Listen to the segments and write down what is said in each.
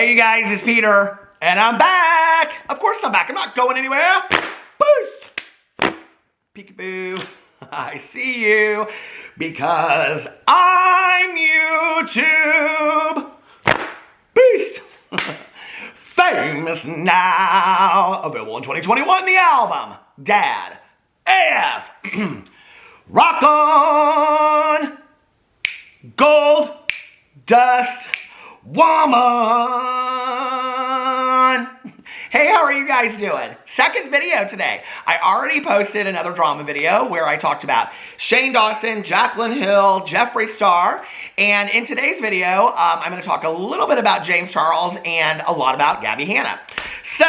Hey you guys, it's Peter, and I'm back. Of course I'm back. I'm not going anywhere. Boost. Peekaboo. I see you because I'm YouTube. Boost. Famous now. Available in 2021, the album. Dad. AF. Rock on. Gold. Dust. Woman. Hey, how are you guys doing? Second video today. I already posted another drama video where I talked about Shane Dawson, Jaclyn Hill, Jeffree Star, and in today's video, I'm going to talk a little bit about James Charles and a lot about Gabbie Hanna. So,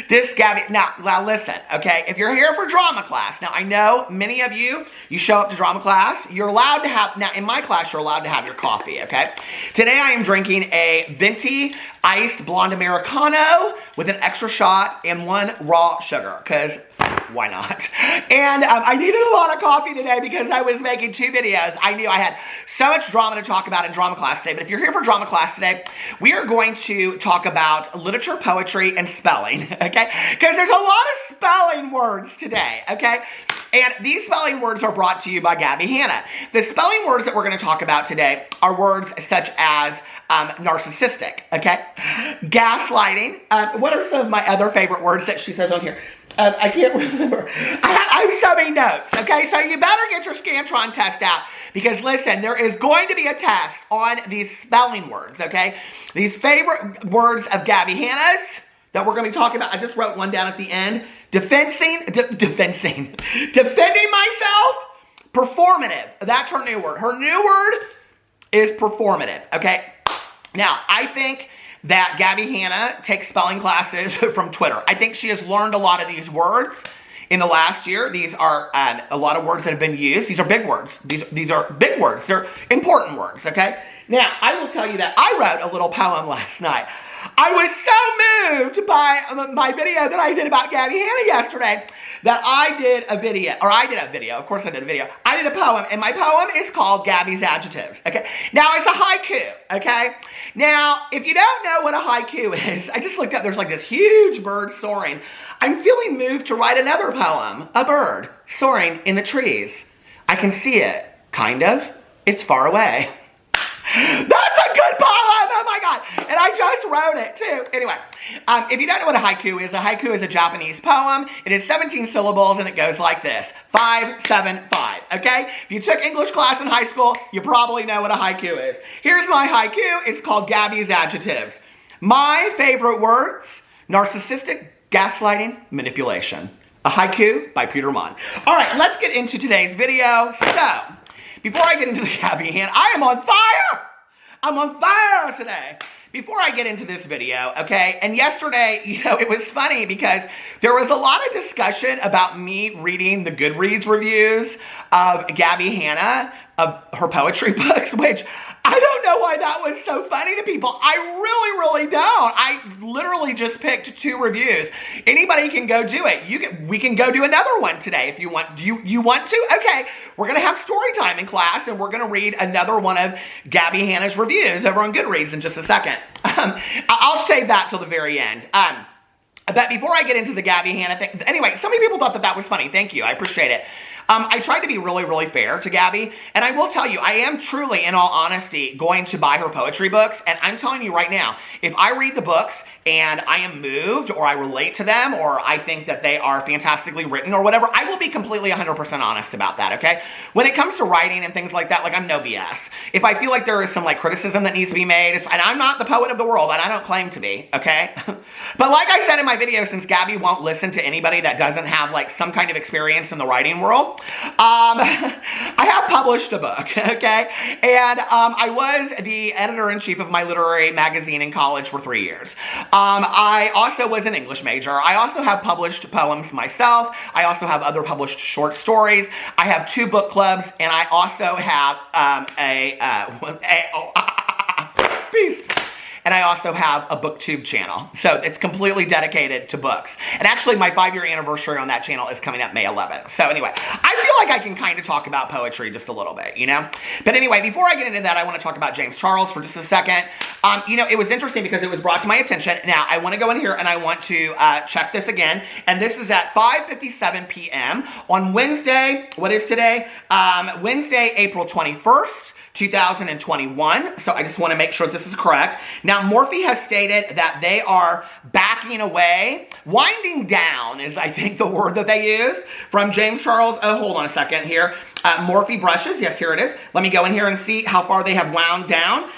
this Gabbie, now listen, okay, if you're here for drama class, now I know many of you show up to drama class, you're allowed to have, now in my class, you're allowed to have your coffee, okay? Today I am drinking a venti iced blonde Americano with an extra shot and 1 raw sugar, because why not? And I needed a lot of coffee today because I was making 2 videos. I knew I had so much drama to talk about in drama class today, but if you're here for drama class today, we are going to talk about literature, poetry, and spelling, okay? Because there's a lot of spelling words today, okay? And these spelling words are brought to you by Gabbie Hanna. The spelling words that we're going to talk about today are words such as narcissistic, okay? Gaslighting. What are some of my other favorite words that she says on here? I can't remember. I have so many notes, okay? So you better get your Scantron test out because, listen, there is going to be a test on these spelling words, okay? These favorite words of Gabbie Hanna's that we're going to be talking about. I just wrote one down at the end. Defending myself, performative. That's her new word. Her new word is performative, okay? Now, I think that Gabbie Hanna takes spelling classes from Twitter. I think she has learned a lot of these words in the last year. These are a lot of words that have been used. These are big words. These are big words. They're important words, okay? Now, I will tell you that I wrote a little poem last night. I was so moved by my video that I did about Gabbie Hanna yesterday that I did a video. Of course I did a video. I did a poem, and my poem is called Gabbie's Adjectives, okay? Now, it's a haiku, okay? Now, if you don't know what a haiku is, I just looked up, there's like this huge bird soaring. I'm feeling moved to write another poem, a bird soaring in the trees. I can see it, kind of. It's far away. That's a good poem! Oh my God! And I just wrote it too. Anyway, if you don't know what a haiku is a Japanese poem. It is 17 syllables and it goes like this. 5, 7, 5. Okay? If you took English class in high school, you probably know what a haiku is. Here's my haiku. It's called Gabbie's Adjectives. My favorite words: narcissistic, gaslighting, manipulation. A haiku by Peter Monn. All right, let's get into today's video. So, before I get into the Gabbie Hanna, I am on fire! I'm on fire today. Before I get into this video, okay, and yesterday, it was funny because there was a lot of discussion about me reading the Goodreads reviews of Gabbie Hanna, of her poetry books, which I don't know why that was so funny to people. I really don't. I literally just picked 2 reviews. Anybody can go do it. We can go do another one today if you want. Do you want to? Okay, we're going to have story time in class, and we're going to read another one of Gabbie Hanna's reviews over on Goodreads in just a second. I'll save that till the very end. But before I get into the Gabbie Hanna thing, anyway, so many people thought that was funny. Thank you. I appreciate it. I tried to be really fair to Gabbie, and I will tell you, I am truly, in all honesty, going to buy her poetry books, and I'm telling you right now, if I read the books and I am moved, or I relate to them, or I think that they are fantastically written, or whatever, I will be completely 100% honest about that, okay? When it comes to writing and things like that, like, I'm no BS. If I feel like there is some, like, criticism that needs to be made, and I'm not the poet of the world, and I don't claim to be, okay? But like I said in my video, since Gabbie won't listen to anybody that doesn't have, like, some kind of experience in the writing world, I have published a book, okay? And I was the editor-in-chief of my literary magazine in college for 3 years. I also was an English major. I also have published poems myself. I also have other published short stories. I have 2 book clubs, and I also have beast. and I also have a booktube channel. So it's completely dedicated to books. And actually, my 5-year anniversary on that channel is coming up May 11th. So anyway, I feel like I can kind of talk about poetry just a little bit, you know? But anyway, before I get into that, I want to talk about James Charles for just a second. You know, it was interesting because it was brought to my attention. Now, I want to go in here and I want to check this again. And this is at 5:57 p.m. on Wednesday. What is today? Wednesday, April 21st. 2021. So I just want to make sure this is correct. Now, Morphe has stated that they are backing away, winding down is I think the word that they use, from James Charles. Oh, hold on a second here. Morphe brushes. Yes, here it is. Let me go in here and see how far they have wound down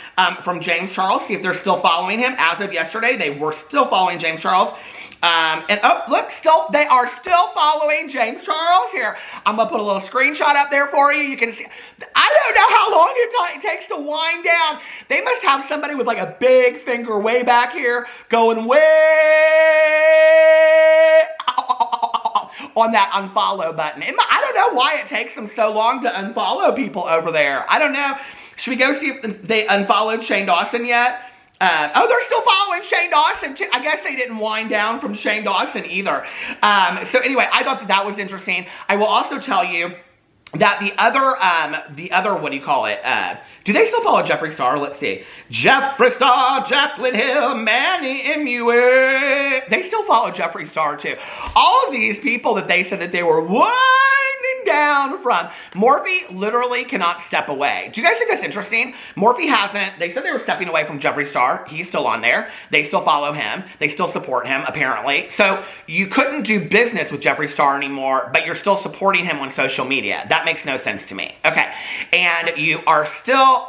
from James Charles. See if they're still following him. As of yesterday, they were still following James Charles. And oh, look, they are still following James Charles here. I'm going to put a little screenshot up there for you. You can see. I don't know how long it takes to wind down. They must have somebody with like a big finger way back here going way on that unfollow button. I don't know why it takes them so long to unfollow people over there. I don't know. Should we go see if they unfollowed Shane Dawson yet? Oh, they're still following Shane Dawson too. I guess they didn't wind down from Shane Dawson either. So anyway, I thought that was interesting. I will also tell you that the other, what do you call it? Do they still follow Jeffree Star? Let's see. Jeffree Star, Jacqueline Hill, Manny MUA. They still follow Jeffree Star too. All of these people that they said that they were winding down from. Morphe literally cannot step away. Do you guys think that's interesting? Morphe hasn't. They said they were stepping away from Jeffree Star. He's still on there. They still follow him. They still support him, apparently. So you couldn't do business with Jeffree Star anymore, but you're still supporting him on social media. That makes no sense to me. Okay. And you are still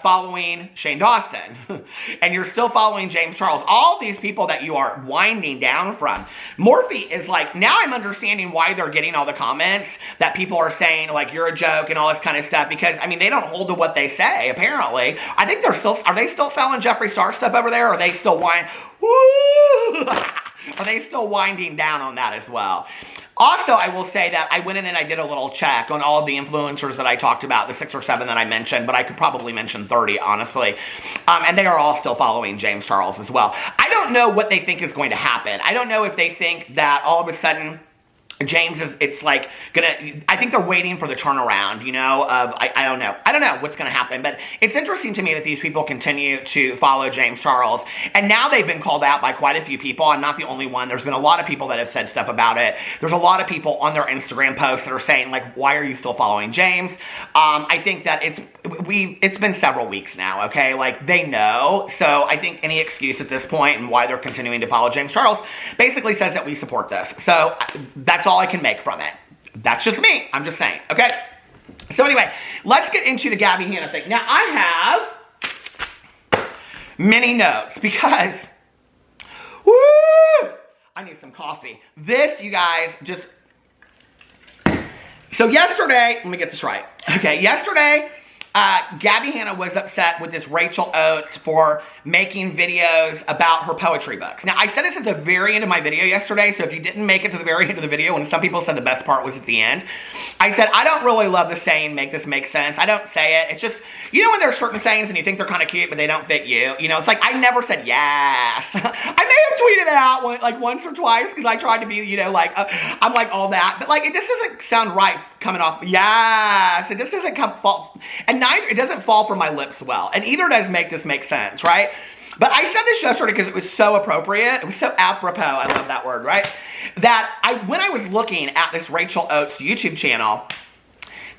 following Shane Dawson. And you're still following James Charles. All these people that you are winding down from. Morphe is like, now I'm understanding why they're getting all the comments that people are saying, like, you're a joke and all this kind of stuff. Because, I mean, they don't hold to what they say, apparently. I think are they still selling Jeffree Star stuff over there? Or are they still are they still winding down on that as well? Also, I will say that I went in and I did a little check on all of the influencers that I talked about, the 6 or 7 that I mentioned, but I could probably mention 30, honestly. And they are all still following James Charles as well. I don't know what they think is going to happen. I don't know if they think that all of a sudden James is, it's like I think they're waiting for the turnaround, you know, of, I don't know. I don't know what's going to happen, but it's interesting to me that these people continue to follow James Charles. And now they've been called out by quite a few people. I'm not the only one. There's been a lot of people that have said stuff about it. There's a lot of people on their Instagram posts that are saying, like, why are you still following James? I think that it's been several weeks now, okay? Like, they know. So I think any excuse at this point and why they're continuing to follow James Charles basically says that we support this. So that's all I can make from it. That's just me. I'm just saying. Okay? So anyway, let's get into the Gabbie Hanna thing. Now, I have many notes because, woo, I need some coffee. This, you guys, just, so yesterday, let me get this right. Okay, yesterday, Gabbie Hanna was upset with this Rachel Oates for making videos about her poetry books. Now, I said this at the very end of my video yesterday, so if you didn't make it to the very end of the video, and some people said the best part was at the end, I said, I don't really love the saying, make this make sense. I don't say it. It's just, you know when there are certain sayings and you think they're kind of cute, but they don't fit you? You know, it's like, I never said yes. I may have tweeted it out like once or twice because I tried to be, you know, like, I'm like all that, but like, it just doesn't sound right coming off, yes, it just doesn't fall, and neither, it doesn't fall from my lips well, and either does make this make sense, right? But I said this yesterday because it was so appropriate, it was so apropos, I love that word, right? That when I was looking at this Rachel Oates YouTube channel,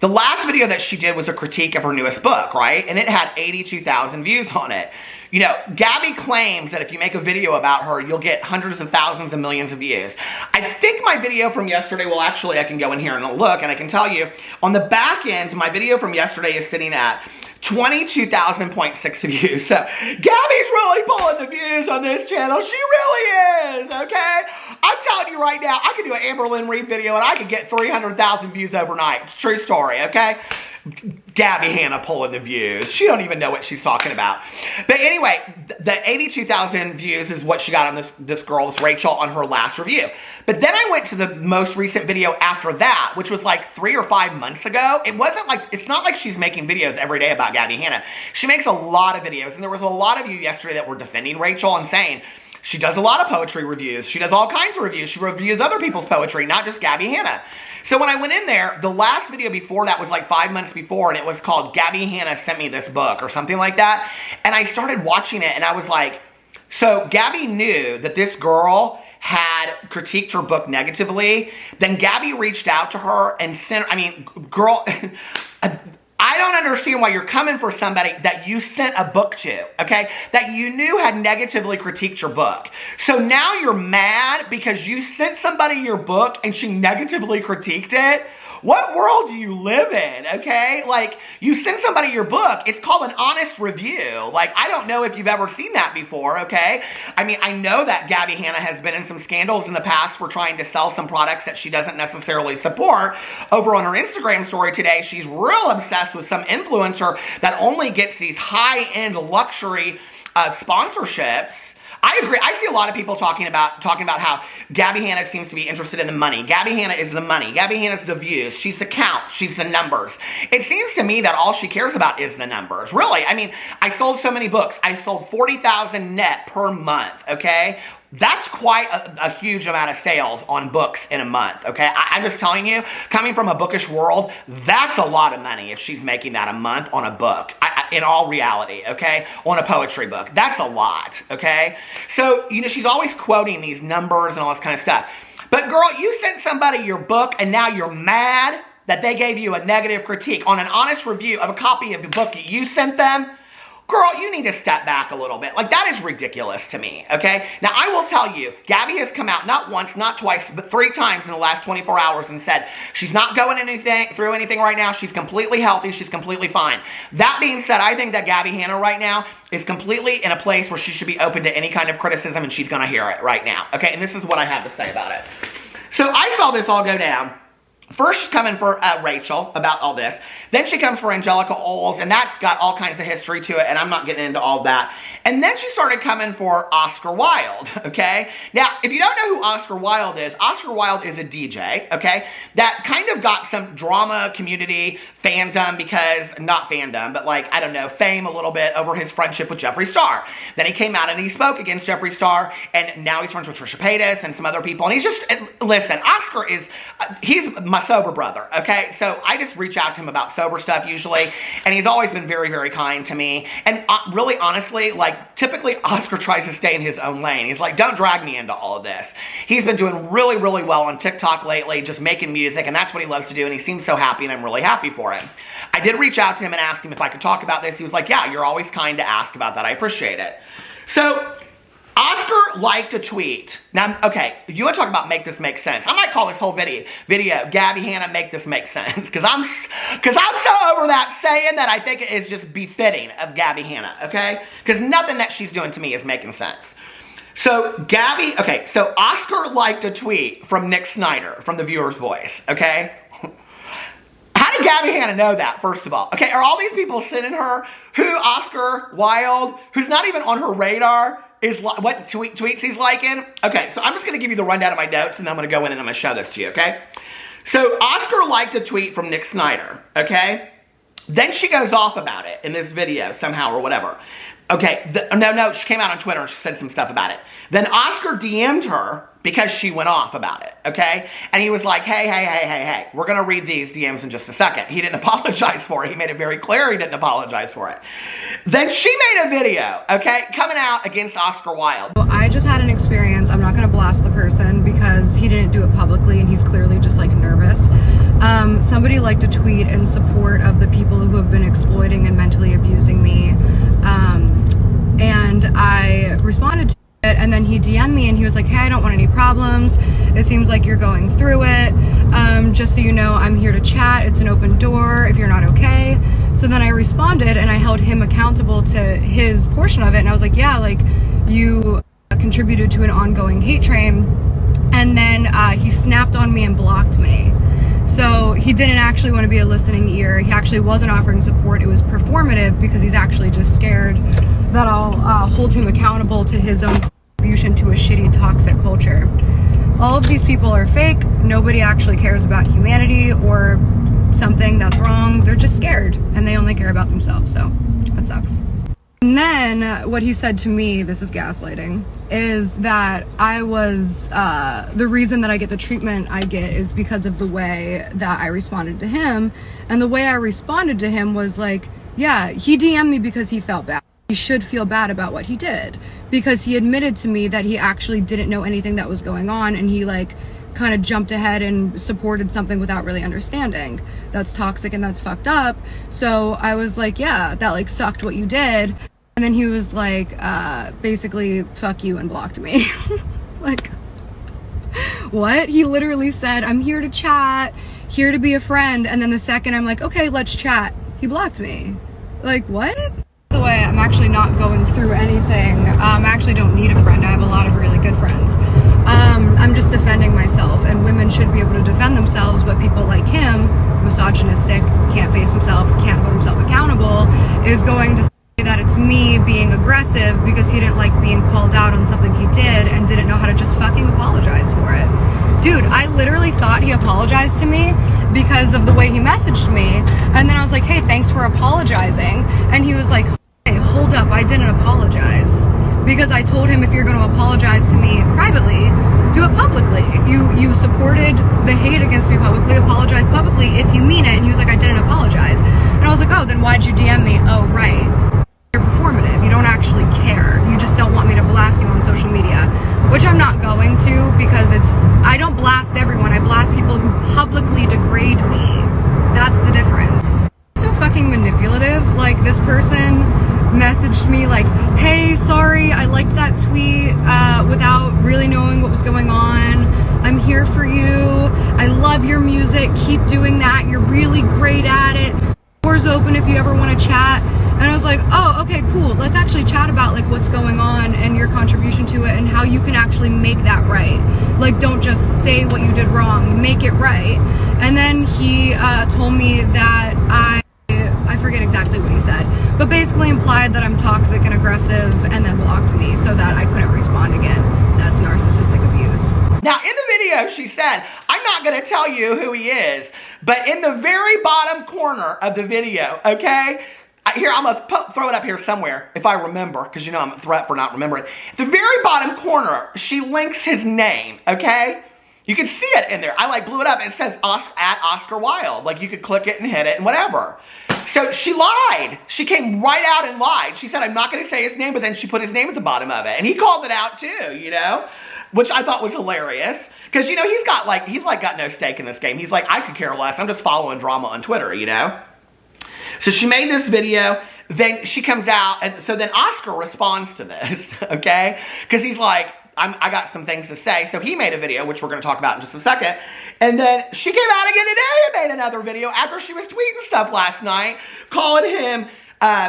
the last video that she did was a critique of her newest book, right? And it had 82,000 views on it. You know, Gabbie claims that if you make a video about her, you'll get hundreds of thousands and millions of views. I think my video from yesterday, well, actually, I can go in here and look, and I can tell you, on the back end, my video from yesterday is sitting at 22,000.6 views. So, Gabbie's really pulling the views on this channel. She really is, okay? I'm telling you right now, I could do an Amber Lynn Reed video, and I could get 300,000 views overnight. True story, okay? Gabbie Hanna pulling the views. She don't even know what she's talking about. But anyway, the 82,000 views is what she got on this girl, this Rachel, on her last review. But then I went to the most recent video after that, which was like 3 or 5 months ago. It's not like she's making videos every day about Gabbie Hanna. She makes a lot of videos, and there was a lot of you yesterday that were defending Rachel and saying, she does a lot of poetry reviews. She does all kinds of reviews. She reviews other people's poetry, not just Gabbie Hanna. So when I went in there, the last video before that was like 5 months before, and it was called Gabbie Hanna Sent Me This Book or something like that. And I started watching it, and I was like, so Gabbie knew that this girl had critiqued her book negatively. Then Gabbie reached out to her and sent, girl, I don't understand why you're coming for somebody that you sent a book to, okay? That you knew had negatively critiqued your book. So now you're mad because you sent somebody your book and she negatively critiqued it? What world do you live in, okay? Like, you send somebody your book, it's called an honest review. Like, I don't know if you've ever seen that before, okay? I know that Gabbie Hanna has been in some scandals in the past for trying to sell some products that she doesn't necessarily support. Over on her Instagram story today, she's real obsessed with some influencer that only gets these high-end luxury sponsorships. I agree. I see a lot of people talking about how Gabbie Hanna seems to be interested in the money. Gabbie Hanna is the money. Gabbie Hanna's the views. She's the count. She's the numbers. It seems to me that all she cares about is the numbers. Really. I sold so many books. I sold 40,000 net per month, okay? That's quite a huge amount of sales on books in a month, okay? I'm just telling you, coming from a bookish world, that's a lot of money if she's making that a month on a book. In all reality, okay? On a poetry book. That's a lot, okay? So, she's always quoting these numbers and all this kind of stuff. But girl, you sent somebody your book and now you're mad that they gave you a negative critique on an honest review of a copy of the book that you sent them? Girl, you need to step back a little bit. Like, that is ridiculous to me, okay? Now, I will tell you, Gabbie has come out not once, not twice, but 3 times in the last 24 hours and said she's not going through anything right now. She's completely healthy. She's completely fine. That being said, I think that Gabbie Hanna right now is completely in a place where she should be open to any kind of criticism, and she's going to hear it right now, okay? And this is what I have to say about it. So I saw this all go down. First, she's coming for Rachel about all this. Then she comes for Angelica Oles, and that's got all kinds of history to it, and I'm not getting into all that. And then she started coming for Oscar Wilde, okay? Now, if you don't know who Oscar Wilde is a DJ, okay? That kind of got some drama community fandom because, not fandom, but like, I don't know, fame a little bit over his friendship with Jeffree Star. Then he came out and he spoke against Jeffree Star, and now he's friends with Trisha Paytas and some other people. And he's just, listen, Oscar is, he's my sober brother, okay? So I just reach out to him about sober stuff usually, and he's always been very, very kind to me. And really, honestly, like, typically Oscar tries to stay in his own lane. He's like, don't drag me into all of this. He's been doing really, really well on TikTok lately, just making music, and that's what he loves to do, and he seems so happy, and I'm really happy for him. I did reach out to him and ask him if I could talk about this. He was like, yeah, you're always kind to ask about that. I appreciate it. So Oscar liked a tweet. Now, okay, if you want to talk about make this make sense, I might call this whole video Gabbie Hanna make this make sense, because I'm so over that saying that I think it is just befitting of Gabbie Hanna, okay? Because nothing that she's doing to me is making sense. So so Oscar liked a tweet from Nick Snyder from The Viewer's Voice, okay? How did Gabbie Hanna know that, first of all? Okay, are all these people sending her who Oscar Wilde, who's not even on her radar, is what tweets he's liking? Okay, so I'm just going to give you the rundown of my notes, and then I'm going to go in and I'm going to show this to you, okay? So Oscar liked a tweet from Nick Snyder, okay? Then she goes off about it in this video somehow or whatever. Okay, no, she came out on Twitter and she said some stuff about it. Then Oscar DM'd her because she went off about it, okay? And he was like, hey, we're going to read these DMs in just a second. He didn't apologize for it. He made it very clear he didn't apologize for it. Then she made a video, okay, coming out against Oscar Wilde. Well, I just had an experience. I'm not going to blast the person because he didn't do it publicly and he's clearly just like nervous. Somebody liked a tweet in support of the people who have been exploiting and mentally abusing me. And I responded to it, and then he DM'd me and he was like, hey, I don't want any problems. It seems like you're going through it. Just so you know, I'm here to chat. It's an open door if you're not okay. So then I responded and I held him accountable to his portion of it. And I was like, yeah, like you contributed to an ongoing hate train. And then he snapped on me and blocked me. So he didn't actually want to be a listening ear. He actually wasn't offering support. It was performative because he's actually just scared that I'll hold him accountable to his own contribution to a shitty, toxic culture. All of these people are fake. Nobody actually cares about humanity or something that's wrong. They're just scared and they only care about themselves. So that sucks. And then what he said to me, this is gaslighting, is that I was, the reason that I get the treatment I get is because of the way that I responded to him. And the way I responded to him was like, yeah, he DM'd me because he felt bad. He should feel bad about what he did, because he admitted to me that he actually didn't know anything that was going on, and he like kind of jumped ahead and supported something without really understanding. That's toxic and that's fucked up. So I was like, yeah, that like sucked what you did. And then he was like, basically, fuck you, and blocked me. Like, what? He literally said, I'm here to chat, here to be a friend. And then the second I'm like, okay, let's chat, he blocked me. Like, what? By the way, I'm actually not going through anything. I actually don't need a friend. I have a lot of really good friends. I'm just defending myself, and women should be able to defend themselves, but people like him, misogynistic, can't face himself, can't hold himself accountable, is going to say that it's me being aggressive because he didn't like being called out on something he did and didn't know how to just fucking apologize for it. Dude, I literally thought he apologized to me because of the way he messaged me, and then I was like, hey, thanks for apologizing, and he was like, hey, hold up, I didn't apologize. Because I told him, if you're going to apologize to me privately, do it publicly. You supported the hate against me publicly, apologize publicly if you mean it. And he was like, I didn't apologize. And I was like, oh, then why'd you DM me? Oh, right. You're performative. You don't actually care. You just don't want me to blast you on social media, which I'm not going to, because I don't blast everyone. I blast people who publicly degrade me. That's the difference. So fucking manipulative. Like, this person messaged me like, hey, sorry, I liked that tweet without really knowing what was going on. I'm here for you. I love your music. Keep doing that. You're really great at it. Doors open if you ever want to chat. And I was like, oh, okay, cool. Let's actually chat about like what's going on and your contribution to it and how you can actually make that right. Like, don't just say what you did wrong, make it right. And then he told me that I forget exactly what he said, but basically implied that I'm toxic and aggressive, and then blocked me so that I couldn't respond again. That's narcissistic abuse. Now, in the video, she said, I'm not going to tell you who he is, but in the very bottom corner of the video, okay? Here, I'm going to throw it up here somewhere, if I remember, because you know I'm a threat for not remembering. At the very bottom corner, she links his name, okay? You can see it in there. I like blew it up. It says at Oscar Wilde. Like, you could click it and hit it and whatever. So she lied. She came right out and lied. She said, I'm not going to say his name, but then she put his name at the bottom of it. And he called it out too, you know, which I thought was hilarious. Because, you know, he's got no stake in this game. He's like, I could care less. I'm just following drama on Twitter, you know. So she made this video. Then she comes out. And so then Oscar responds to this, okay? Because he's like, I got some things to say. So he made a video, which we're going to talk about in just a second. And then she came out again today and made another video after she was tweeting stuff last night, calling him,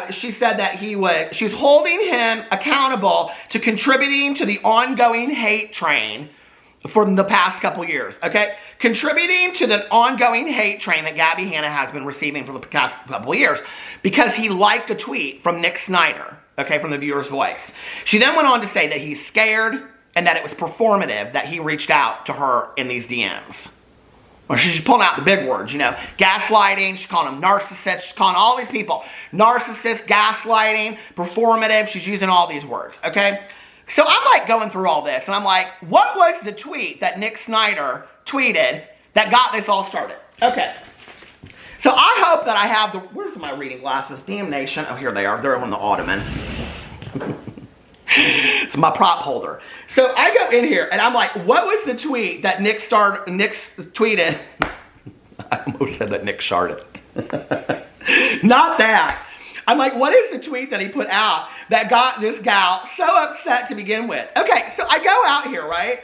she said that she's holding him accountable to contributing to the ongoing hate train from the past couple years, okay? Contributing to the ongoing hate train that Gabbie Hanna has been receiving for the past couple years because he liked a tweet from Nick Snyder, okay, from the Viewer's Voice. She then went on to say that he's scared and that it was performative that he reached out to her in these DMs. Well, she's pulling out the big words, you know. Gaslighting, she's calling them narcissists, she's calling all these people narcissists, gaslighting, performative. She's using all these words, okay? So I'm like going through all this, and I'm like, what was the tweet that Nick Snyder tweeted that got this all started? Okay. So I hope that I have the, where's my reading glasses? Damnation. Oh, here they are. They're on the ottoman. It's my prop holder. So I go in here and I'm like, what was the tweet that Nick tweeted? I almost said that Nick sharted. Not that. I'm like, what is the tweet that he put out that got this gal so upset to begin with? Okay, so I go out here, right?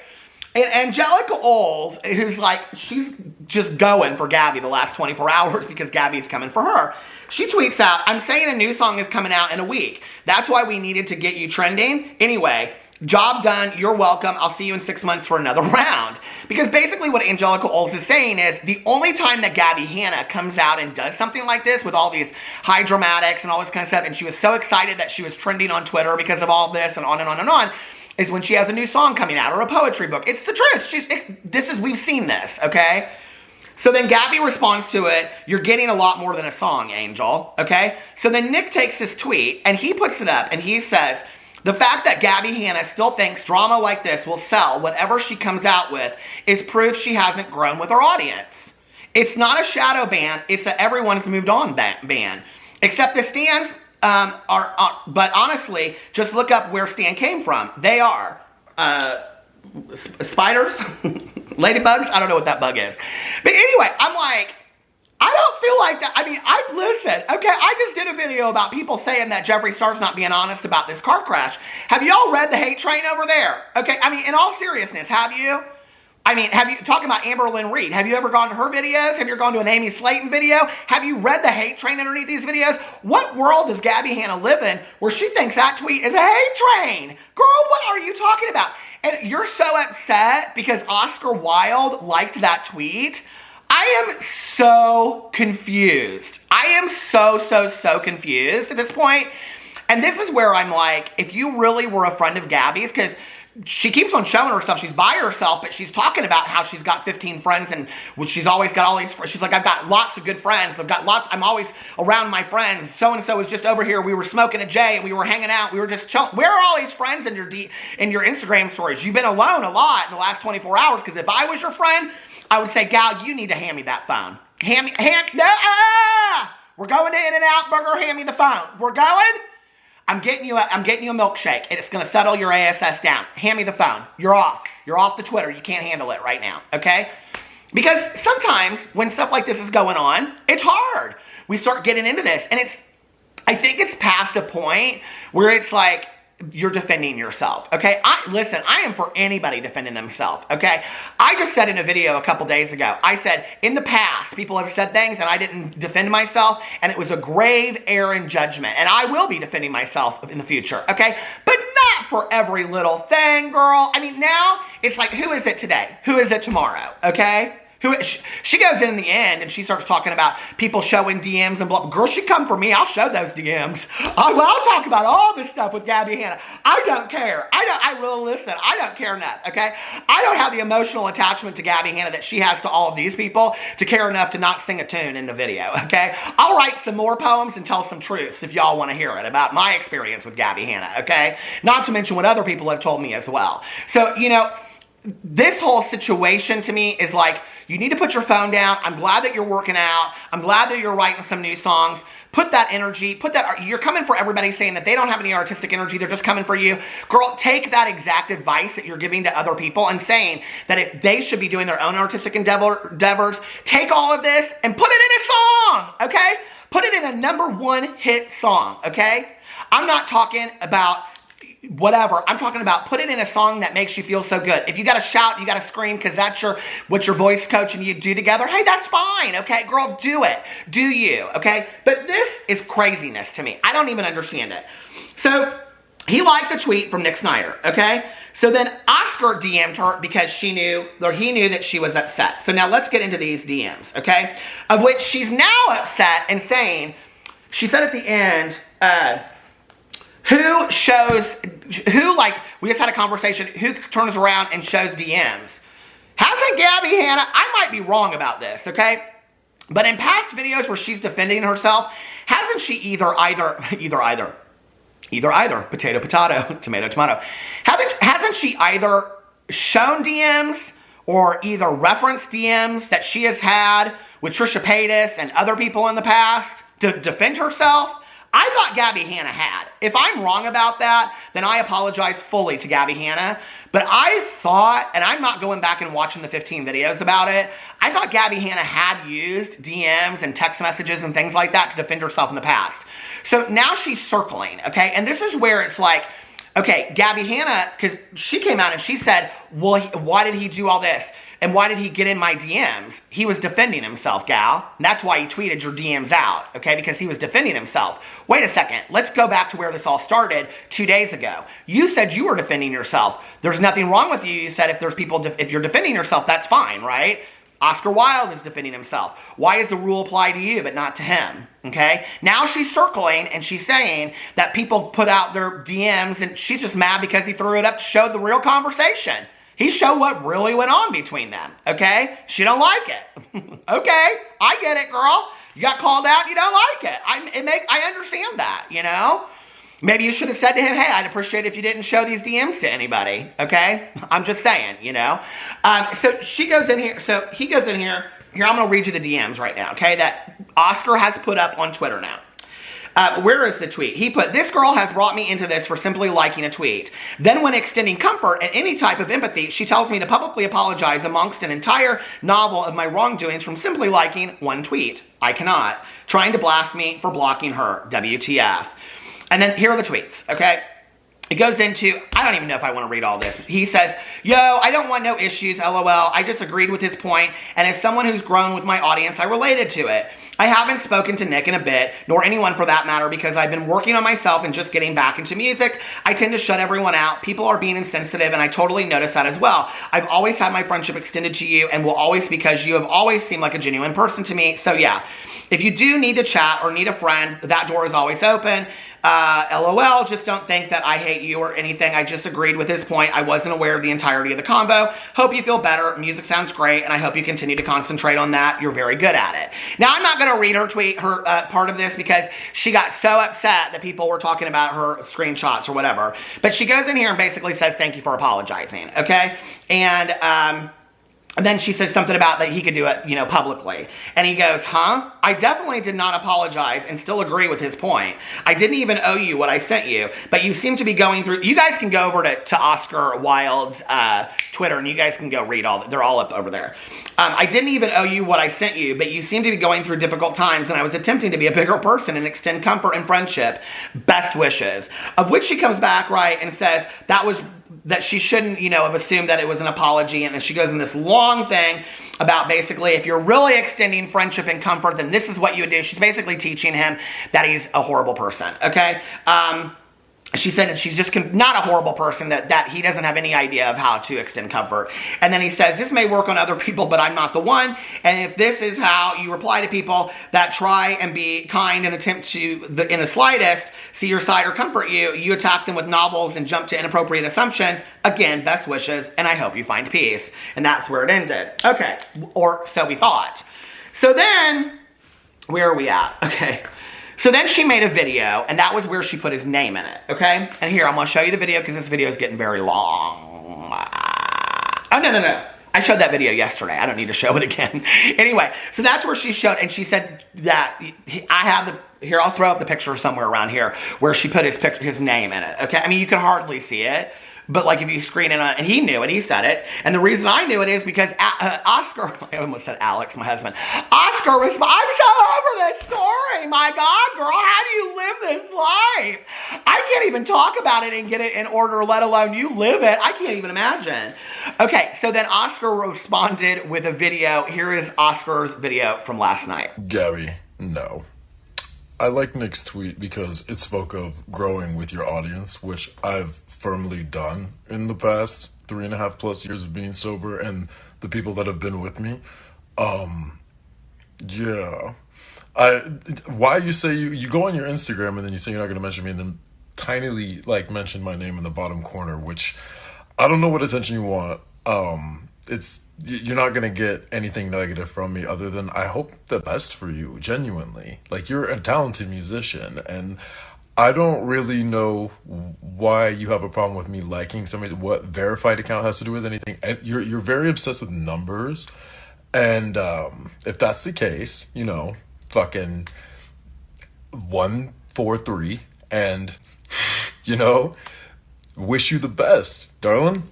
And Angelica Oles, who's like, she's just going for Gabbie the last 24 hours because Gabbie's coming for her. She tweets out, I'm saying a new song is coming out in a week. That's why we needed to get you trending. Anyway, job done, you're welcome, I'll see you in 6 months for another round. Because basically what Angelica Oles is saying is the only time that Gabbie Hanna comes out and does something like this with all these high dramatics and all this kind of stuff, and she was so excited that she was trending on Twitter because of all this and on and on and on, is when she has a new song coming out or a poetry book. It's the truth. We've seen this, okay? So then Gabbie responds to it, you're getting a lot more than a song, Angel, okay? So then Nick takes this tweet and he puts it up and he says, the fact that Gabbie Hanna still thinks drama like this will sell whatever she comes out with is proof she hasn't grown with her audience. It's not a shadow ban, it's a everyone's moved on ban. Except the stans but honestly, just look up where Stan came from. They are spiders, ladybugs, I don't know what that bug is. But anyway, I'm like, I don't feel like that. I mean, listen, okay, I just did a video about people saying that Jeffree Star's not being honest about this car crash. Have y'all read the hate train over there? Okay, I mean, in all seriousness, have you? I mean, talking about Amber Lynn Reed, have you ever gone to her videos? Have you ever gone to an Amy Slayton video? Have you read the hate train underneath these videos? What world does Gabbie Hanna live in where she thinks that tweet is a hate train? Girl, what are you talking about? And you're so upset because Oscar Wilde liked that tweet? I am so confused. I am so confused at this point. And this is where I'm like, if you really were a friend of Gabbie's, because she keeps on showing herself, she's by herself, but she's talking about how she's got 15 friends and she's always got all these, she's like, I've got lots of good friends. I'm always around my friends. So-and-so was just over here. We were smoking a J and we were hanging out. We were just chilling. Where are all these friends in your Instagram stories? You've been alone a lot in the last 24 hours because if I was your friend, I would say, gal, you need to hand me that phone. We're going to In-N-Out Burger, hand me the phone. We're going? I'm getting you a milkshake, and it's going to settle your ASS down. Hand me the phone. You're off. You're off the Twitter. You can't handle it right now, okay? Because sometimes when stuff like this is going on, it's hard. We start getting into this, and I think it's past a point where it's like, you're defending yourself, okay? Listen, I am for anybody defending themselves, okay? I just said in a video a couple days ago, I said, in the past, people have said things and I didn't defend myself, and it was a grave error in judgment, and I will be defending myself in the future, okay? But not for every little thing, girl. I mean, now, it's like, who is it today? Who is it tomorrow, okay? She goes in the end and she starts talking about people showing DMs and blah. Girl, she come for me. I'll show those DMs. I'll talk about all this stuff with Gabbie Hanna. I don't care. I will listen. I don't care enough, okay? I don't have the emotional attachment to Gabbie Hanna that she has to all of these people to care enough to not sing a tune in the video, okay? I'll write some more poems and tell some truths if y'all want to hear it about my experience with Gabbie Hanna, okay? Not to mention what other people have told me as well. So, you know, this whole situation to me is like, you need to put your phone down. I'm glad that you're working out. I'm glad that you're writing some new songs. Put that energy, you're coming for everybody saying that they don't have any artistic energy. They're just coming for you. Girl, take that exact advice that you're giving to other people and saying that if they should be doing their own artistic endeavors, take all of this and put it in a song, okay? Put it in a #1 hit song, okay? I'm not talking about whatever. I'm talking about put it in a song that makes you feel so good. If you got to shout, you got to scream because that's what your voice coach and you do together. Hey, that's fine. Okay, girl, do it. Do you? Okay, but this is craziness to me. I don't even understand it. So he liked the tweet from Nick Snyder. Okay, so then Oscar DM'd her because he knew that she was upset. So now let's get into these DMs. Okay, of which she's now upset and saying, she said at the end, we just had a conversation, who turns around and shows DMs? Hasn't Gabbie Hanna, I might be wrong about this, okay? But in past videos where she's defending herself, hasn't she either, potato, potato, tomato, tomato. Hasn't she either shown DMs or either referenced DMs that she has had with Trisha Paytas and other people in the past to defend herself? I thought Gabbie Hanna had. If I'm wrong about that, then I apologize fully to Gabbie Hanna. But I thought, and I'm not going back and watching the 15 videos about it, I thought Gabbie Hanna had used DMs and text messages and things like that to defend herself in the past. So now she's circling, okay? And this is where it's like, Okay, Gabbie Hanna, because she came out and she said, well, why did he do all this? And why did he get in my DMs? He was defending himself, gal. And that's why he tweeted your DMs out, okay? Because he was defending himself. Wait a second. Let's go back to where this all started 2 days ago. You said you were defending yourself. There's nothing wrong with you. You said if there's people, if you're defending yourself, that's fine, right? Oscar Wilde is defending himself. Why does the rule apply to you but not to him? Okay? Now she's circling and she's saying that people put out their DMs and she's just mad because he threw it up to show the real conversation. He showed what really went on between them. Okay? She don't like it. Okay? I get it, girl. You got called out, you don't like it. I understand that, you know? Maybe you should have said to him, hey, I'd appreciate it if you didn't show these DMs to anybody, okay? I'm just saying, you know? So she goes in here, so he goes in here. Here, I'm going to read you the DMs right now, okay? That Oscar has put up on Twitter now. Where is the tweet? He put, this girl has brought me into this for simply liking a tweet. Then when extending comfort and any type of empathy, she tells me to publicly apologize amongst an entire novel of my wrongdoings from simply liking one tweet. I cannot. Trying to blast me for blocking her. WTF. And then here are the tweets, okay? It goes into, I don't even know if I want to read all this. He says, yo, I don't want no issues, LOL. I just agreed with his point, and as someone who's grown with my audience, I related to it. I haven't spoken to Nick in a bit, nor anyone for that matter, because I've been working on myself and just getting back into music. I tend to shut everyone out. People are being insensitive, and I totally notice that as well. I've always had my friendship extended to you, and will always, because you have always seemed like a genuine person to me. So yeah, if you do need to chat or need a friend, that door is always open. LOL, just don't think that I hate you or anything. I just agreed with his point. I wasn't aware of the entirety of the convo. Hope you feel better. Music sounds great, and I hope you continue to concentrate on that. You're very good at it. Now, I'm not going to read her tweet, her part of this, because she got so upset that people were talking about her screenshots or whatever. But she goes in here and basically says, thank you for apologizing, okay? And then she says something about that he could do it, you know, publicly. And he goes, huh? I definitely did not apologize and still agree with his point. I didn't even owe you what I sent you, but you seem to be going through, you guys can go over to Oscar Wilde's Twitter and you guys can go read all, they're all up over there. I didn't even owe you what I sent you, but you seem to be going through difficult times and I was attempting to be a bigger person and extend comfort and friendship. Best wishes. Of which she comes back, right, and says that she shouldn't, you know, have assumed that it was an apology. And then she goes in this long thing about basically if you're really extending friendship and comfort, then this is what you would do. She's basically teaching him that he's a horrible person, okay? She said that she's just not a horrible person, that he doesn't have any idea of how to extend comfort. And then he says, this may work on other people, but I'm not the one. And if this is how you reply to people that try and be kind and attempt to, in the slightest, see your side or comfort you, you attack them with novels and jump to inappropriate assumptions. Again, best wishes, and I hope you find peace. And that's where it ended. Okay, or so we thought. So then, where are we at? Okay. So then she made a video, and that was where she put his name in it, okay? And here, I'm going to show you the video because this video is getting very long. Oh, no. I showed that video yesterday. I don't need to show it again. Anyway, so that's where she showed, and she said that I have the, here, I'll throw up the picture somewhere around here where she put his name in it, okay? I mean, you can hardly see it. But like if you screen it on, and he knew it, he said it. And the reason I knew it is because Oscar, I almost said Alex, my husband. Oscar was, I'm so over this story. My God, girl, how do you live this life? I can't even talk about it and get it in order, let alone you live it. I can't even imagine. Okay, so then Oscar responded with a video. Here is Oscar's video from last night. Gabbie, no. I like Nick's tweet because it spoke of growing with your audience, which I've firmly done in the past 3.5+ years of being sober and the people that have been with me. Yeah. Why you say you go on your Instagram and then you say you're not going to mention me and then tinily like mention my name in the bottom corner, which I don't know what attention you want. You're not going to get anything negative from me other than I hope the best for you, genuinely. Like, you're a talented musician, and I don't really know why you have a problem with me liking somebody, what verified account has to do with anything. You're very obsessed with numbers, and if that's the case, you know, fucking 143, and, you know, wish you the best, darling.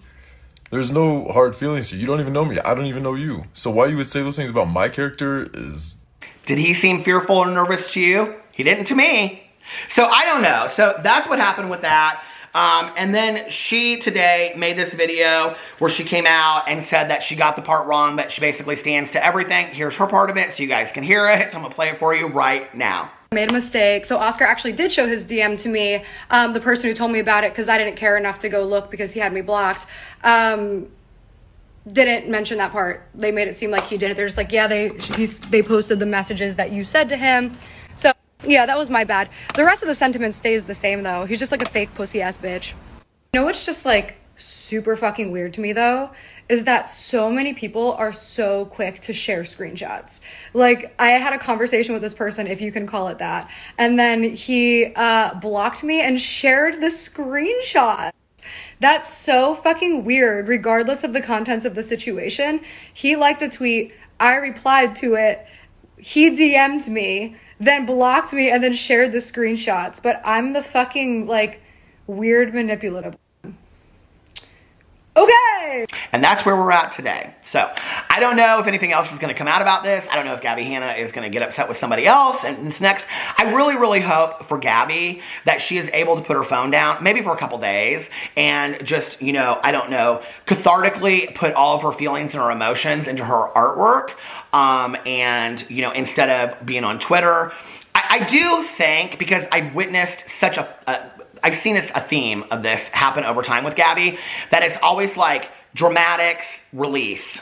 There's no hard feelings here. You don't even know me. I don't even know you. So why you would say those things about my character is... Did he seem fearful or nervous to you? He didn't to me. So I don't know. So that's what happened with that. And then she today made this video where she came out and said that she got the part wrong, but she basically stands to everything. Here's her part of it so you guys can hear it. So I'm gonna play it for you right now. Made a mistake. So Oscar actually did show his DM to me, the person who told me about it, because I didn't care enough to go look because he had me blocked. Didn't mention that part. They made it seem like he did it. They're just like, yeah, they posted the messages that you said to him. So yeah, that was my bad. The rest of the sentiment stays the same though. He's just like a fake pussy ass bitch. You know what's just like super fucking weird to me though, is that so many people are so quick to share screenshots. Like, I had a conversation with this person, if you can call it that, and then he blocked me and shared the screenshot. That's so fucking weird, regardless of the contents of the situation. He liked a tweet, I replied to it, he DM'd me, then blocked me, and then shared the screenshots. But I'm the fucking, like, weird manipulative. Okay. And that's where we're at today. So I don't know if anything else is going to come out about this. I don't know if Gabbie Hanna is going to get upset with somebody else. And this next, I really, really hope for Gabbie that she is able to put her phone down, maybe for a couple days, and just, you know, I don't know, cathartically put all of her feelings and her emotions into her artwork. And, you know, instead of being on Twitter, I do think, because I've witnessed such I've seen a theme of this happen over time with Gabbie, that it's always like dramatics, release.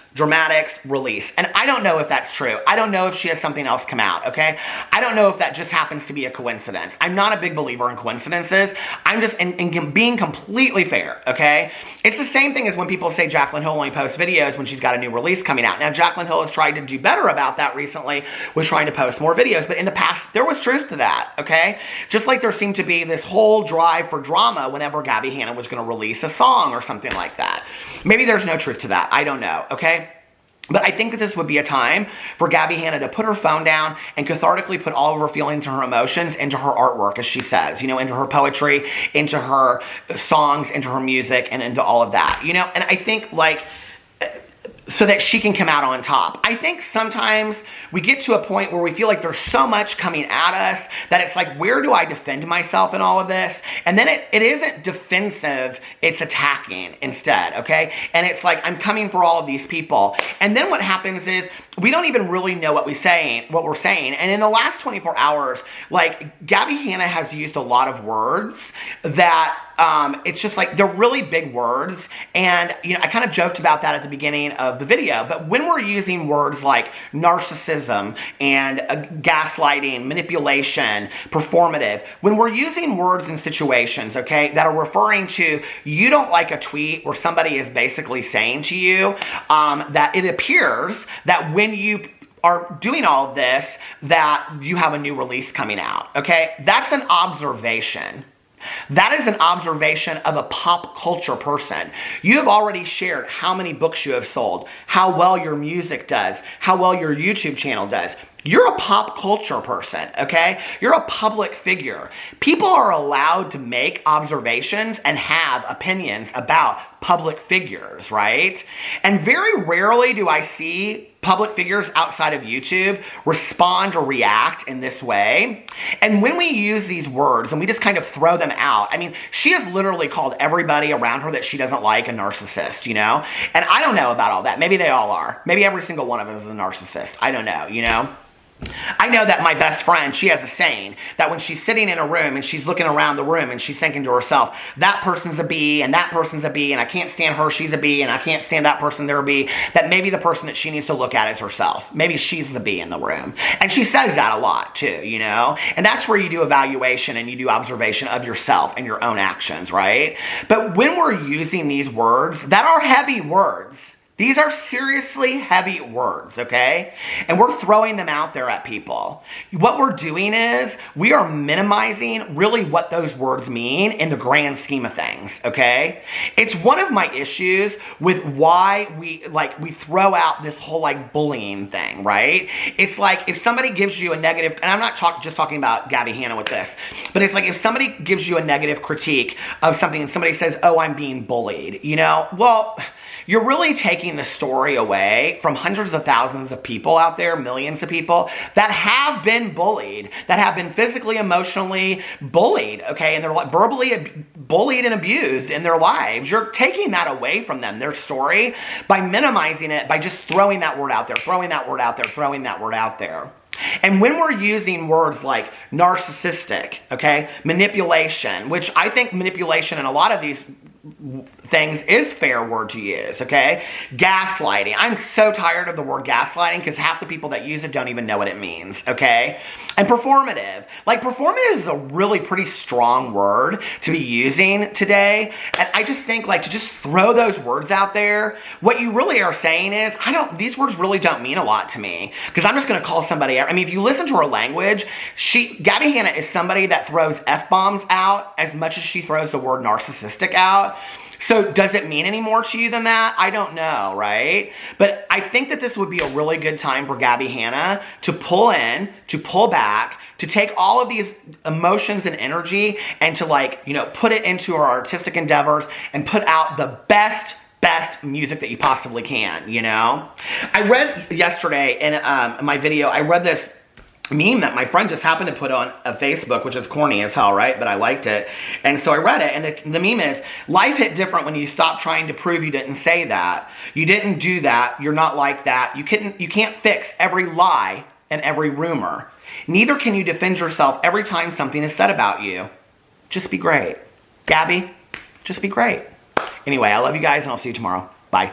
And I don't know if that's true. I don't know if she has something else come out, okay? I don't know if that just happens to be a coincidence. I'm not a big believer in coincidences. I'm just in being completely fair, okay? It's the same thing as when people say Jaclyn Hill only posts videos when she's got a new release coming out. Now, Jaclyn Hill has tried to do better about that recently with trying to post more videos, but in the past, there was truth to that, okay? Just like there seemed to be this whole drive for drama whenever Gabbie Hanna was going to release a song or something like that. Maybe there's no truth to that. I don't know, okay? But I think that this would be a time for Gabbie Hanna to put her phone down and cathartically put all of her feelings and her emotions into her artwork, as she says, you know, into her poetry, into her songs, into her music, and into all of that, you know? And I think, like, so that she can come out on top. I think sometimes we get to a point where we feel like there's so much coming at us that it's like, where do I defend myself in all of this? And then it isn't defensive, it's attacking instead, okay? And it's like, I'm coming for all of these people. And then what happens is, we don't even really know what we're saying. And in the last 24 hours, like, Gabbie Hanna has used a lot of words that it's just like, they're really big words. And, you know, I kind of joked about that at the beginning of the video, but when we're using words like narcissism and gaslighting, manipulation, performative, when we're using words in situations, okay, that are referring to, you don't like a tweet where somebody is basically saying to you that it appears that when you are doing all of this, that you have a new release coming out, okay? That's an observation. That is an observation of a pop culture person. You have already shared how many books you have sold, how well your music does, how well your YouTube channel does. You're a pop culture person, okay? You're a public figure. People are allowed to make observations and have opinions about public figures, right? And very rarely do I see public figures outside of YouTube respond or react in this way. And when we use these words and we just kind of throw them out, I mean, she has literally called everybody around her that she doesn't like a narcissist, you know? And I don't know about all that. Maybe they all are. Maybe every single one of them is a narcissist. I don't know, you know? I know that my best friend, she has a saying that when she's sitting in a room and she's looking around the room and she's thinking to herself, that person's a B and that person's a B and I can't stand her, she's a B, and I can't stand that person, they're a B, that maybe the person that she needs to look at is herself. Maybe she's the B in the room. And she says that a lot too, you know? And that's where you do evaluation and you do observation of yourself and your own actions, right? But when we're using these words that are heavy words, these are seriously heavy words, okay? And we're throwing them out there at people. What we're doing is we are minimizing really what those words mean in the grand scheme of things, okay? It's one of my issues with why we throw out this whole like bullying thing, right? It's like if somebody gives you a negative, and I'm not just talking about Gabbie Hanna with this, but it's like if somebody gives you a negative critique of something and somebody says, oh, I'm being bullied, you know? Well, you're really taking the story away from hundreds of thousands of people out there, millions of people that have been bullied, that have been physically, emotionally bullied, okay, and they're verbally bullied and abused in their lives. You're taking that away from them, their story, by minimizing it, by just throwing that word out there, throwing that word out there, throwing that word out there. And when we're using words like narcissistic, okay, manipulation, which I think manipulation in a lot of these things is fair word to use, okay? Gaslighting. I'm so tired of the word gaslighting because half the people that use it don't even know what it means, okay? And performative. Like, performative is a really pretty strong word to be using today. And I just think, like, to just throw those words out there, what you really are saying is, these words really don't mean a lot to me because I'm just going to call somebody out. I mean, if you listen to her language, Gabbie Hanna is somebody that throws F-bombs out as much as she throws the word narcissistic out. So does it mean any more to you than that? I don't know, right? But I think that this would be a really good time for Gabbie Hanna to pull in, to pull back, to take all of these emotions and energy and to, like, you know, put it into her artistic endeavors and put out the best music that you possibly can, you know? I read yesterday in my video, I read this meme that my friend just happened to put on a Facebook, which is corny as hell, right? But I liked it. And so I read it, and the meme is, life hit different when you stop trying to prove you didn't say that. You didn't do that. You're not like that. You can't fix every lie and every rumor. Neither can you defend yourself every time something is said about you. Just be great. Gabbie, just be great. Anyway, I love you guys, and I'll see you tomorrow. Bye.